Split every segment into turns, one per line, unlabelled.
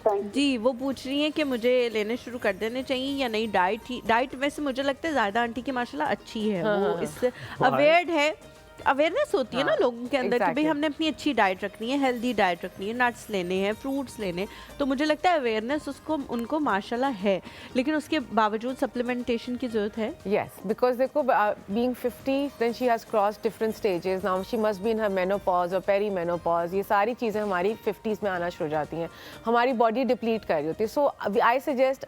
जी, वो पूछ रही हैं कि मुझे लेने शुरू कर देने चाहिए या नहीं। डाइट वैसे मुझे लगता है ज़्यादा आंटी की माशाल्लाह अच्छी है।
हाँ,
वो
हाँ,
इससे अवेयर्ड है, अवेयरनेस होती है ना
हाँ,
लोगों के अंदर कि भाई
एग्जैक्टली।
हमने अपनी अच्छी डाइट रखनी है, हेल्दी डाइट रखनी है, नट्स लेने हैं, फ्रूट्स लेने हैं। तो मुझे लगता है अवेयरनेस उसको उनको माशाल्लाह है, लेकिन उसके बावजूद सप्लीमेंटेशन की ज़रूरत है।
Yes, because देखो being 50 then she has crossed different stages. Now she must be in her menopause or perimenopause. ये सारी चीज़ें हमारी 50s में आना शुरू हो जाती हैं, हमारी बॉडी डिप्लीट कर रही होती है. So I suggest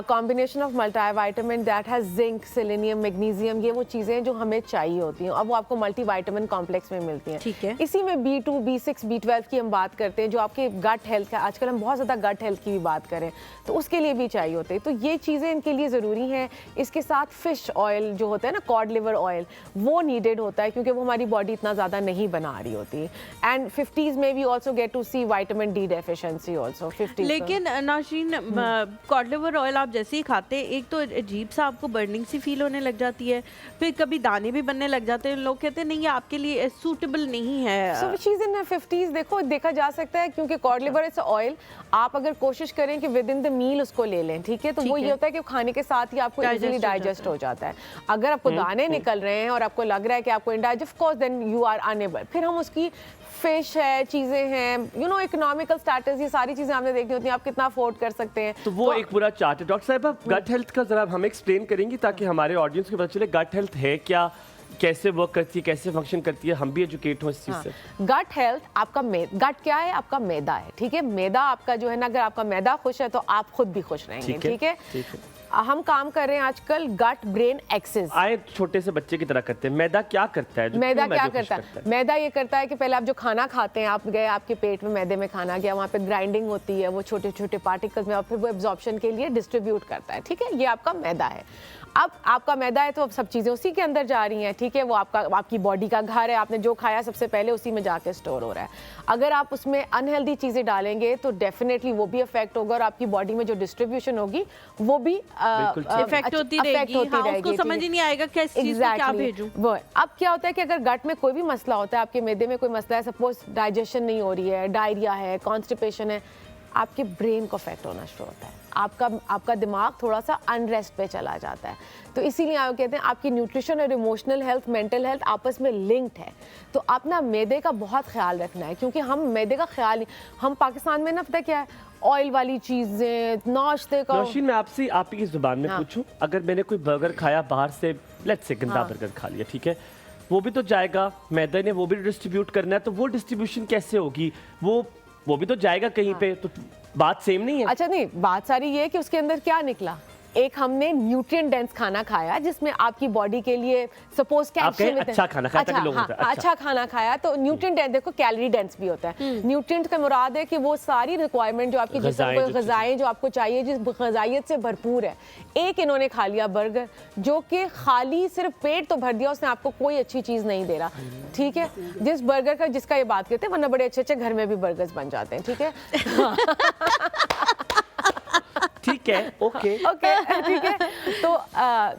combination of multivitamin that has zinc, selenium, magnesium. ये वो चीज़ें जो हमें चाहिए होती हैं. अब वो आपको मल्टीविटामिन कॉम्प्लेक्स में मिलती हैं.
ठीक है।
इसी में B2, B6, B12 की हम बात करते हैं, जो आपके गट हेल्थ का, आजकल हम बहुत ज़्यादा गट हेल्थ की भी बात करें तो उसके लिए भी चाहिए होते हैं. तो ये चीज़ें इनके लिए ज़रूरी हैं. इसके साथ फिश ऑयल जो होता है ना, कॉड लिवर ऑयल, वो नीडेड होता है क्योंकि वो हमारी बॉडी इतना ज़्यादा नहीं बना रही होती. एंड 50s में we also get to see vitamin D deficiency also 50s.
लेकिन नाशीन, कॉड लिवर ऑयल आप जैसे ही खाते हैं, एक तो अजीब सा आपको बर्निंग सी फील होने लग जाती है, फिर कभी दाने भी बनने लग जाते हैं. लोग कहते हैं नहीं ये आपके लिए सूटेबल नहीं है.
So she's in her 50s. देखो देखा जा सकता है क्योंकि कॉड लिवर इट्स ऑयल. आप अगर कोशिश करें कि विद इन द मील उसको ले लें, ठीक है, तो वो ये होता है कि खाने के साथ ही आपको इजीली डाइजेस्ट हो जाता है. अगर आपको दाने निकल रहे हैं और आपको लग रहा है कि आपको indigest, of course then you are unable. फिर हम उसकी फिश है, चीजें हैं, यू नो, इकोनॉमिकल स्टेटस, ये सारी चीजें आपने देखनी होती हैं, आप कितना अफोर्ड कर सकते हैं.
तो वो एक पूरा चार्ट है. डॉक्टर साहब, आप गट हेल्थ का जरा हमें एक्सप्लेन करेंगी ताकि हमारे ऑडियंस को पता चले गट हेल्थ है क्या, कैसे वर्क करती है, कैसे फंक्शन करती है, हम भी एजुकेट हो इस चीज से.
गट हेल्थ, आपका गट क्या है? आपका मैदा है, ठीक है. मैदा आपका जो है ना, अगर आपका मैदा खुश है तो आप खुद भी खुश रहेंगे, ठीक है. हम काम कर रहे हैं आजकल गट ब्रेन एक्सिस.
आए छोटे से बच्चे की तरह करते हैं. मैदा क्या करता है?
मैदा क्या करता है? मैदा ये करता है कि पहले आप जो खाना खाते हैं, आप गए, आपके पेट में मैदे में खाना गया, वहाँ पे ग्राइंडिंग होती है, वो छोटे छोटे पार्टिकल्स में, और फिर वो एब्जॉर्प्शन के लिए डिस्ट्रीब्यूट करता है, ठीक है. ये आपका मैदा है. अब आपका मैदा है तो अब सब चीज़ें उसी के अंदर जा रही हैं, ठीक है. वो आपकी बॉडी का घर है, आपने जो खाया सबसे पहले उसी में जाके स्टोर हो रहा है. अगर आप उसमें अनहेल्दी चीज़ें डालेंगे तो डेफिनेटली वो भी अफेक्ट होगा और आपकी बॉडी में जो डिस्ट्रीब्यूशन होगी वो भी
इफेक्ट होती रहेगी. उसको समझ ही नहीं आएगा किस चीज़ को क्या भेजूं.
वो अब क्या होता है कि अगर गट में कोई भी मसला होता है, आपके मैदे में कोई मसला है, सपोज डाइजेशन नहीं हो रही है, डायरिया है, कॉन्स्टिपेशन है, आपके ब्रेन को अफेक्ट होना शुरू होता है. आपका दिमाग थोड़ा सा अनरेस्ट पे चला जाता है. तो इसीलिए आप कहते हैं आपकी न्यूट्रिशन और इमोशनल हेल्थ, मेंटल हेल्थ आपस में लिंक्ड है. तो आप ना मैदे का बहुत ख्याल रखना है, क्योंकि हम मैदे का ख्याल, हम पाकिस्तान में ना, पता क्या है, ऑयल वाली चीजें, नाश्ते का.
रोशीन, मैं आपसे आप ही की जुबान में पूछूं, अगर मैंने कोई बर्गर खाया बाहर से, लेट्स से गंदा बर्गर खा लिया, ठीक है, वो भी तो जाएगा, मैदे ने वो भी डिस्ट्रीब्यूट करना है, तो वो डिस्ट्रीब्यूशन कैसे होगी? वो भी तो जाएगा कहीं पे, तो बात सेम नहीं है.
अच्छा, नहीं, बात सारी ये है कि उसके अंदर क्या निकला. एक हमने न्यूट्रिएंट डेंस खाना खाया जिसमें आपकी बॉडी के लिए सपोज कैल्शियम,
अच्छा खाना खाया, ताकि लोग होता है.
अच्छा खाना खाया तो न्यूट्रिएंट डेंस, देखो कैलोरी डेंस भी होता है. न्यूट्रिएंट का मुराद है कि वो सारी रिक्वायरमेंट जो आपकी जिस्म को, ग़िज़ाएं जो आपको चाहिए, जिस ग़िज़ाइयत से भरपूर है. एक इन्होंने खा लिया बर्गर जो कि खाली सिर्फ पेट तो भर दिया, उसने आपको कोई अच्छी चीज़ नहीं दे रहा, ठीक है. जिस बर्गर का, जिसका ये बात करते हैं, वरना बड़े अच्छे अच्छे घर में भी बर्गर्स बन जाते हैं, ठीक है.
ठीक है, ओके,
ठीक है. तो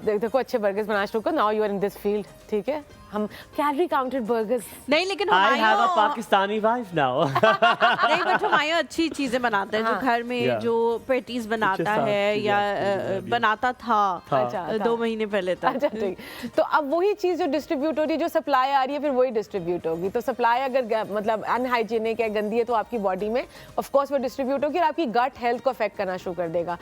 देखो, अच्छे बर्गर्स बनाना शुरू करो. Now you are in this field, ठीक है. हम कैलोरी काउंटेड बर्गर्स
नहीं, लेकिन
I have a Pakistani wife now.
नहीं, बट हमारे अच्छी चीजें बनाते हैं, जो घर में जो पेटीज बनाता है या बनाता था 2 महीने पहले तक.
अच्छा, ठीक. तो अब वही चीज़ जो डिस्ट्रीब्यूट हो रही है, जो सप्लाई आ रही है, फिर वही डिस्ट्रीब्यूट होगी. तो सप्लाई अगर मतलब अनहाइजीनिक है, गंदी है, तो आपकी बॉडी में ऑफ कोर्स वो डिस्ट्रीब्यूट होगी और आपकी गट हेल्थ को अफेक्ट करना शुरू कर देगा.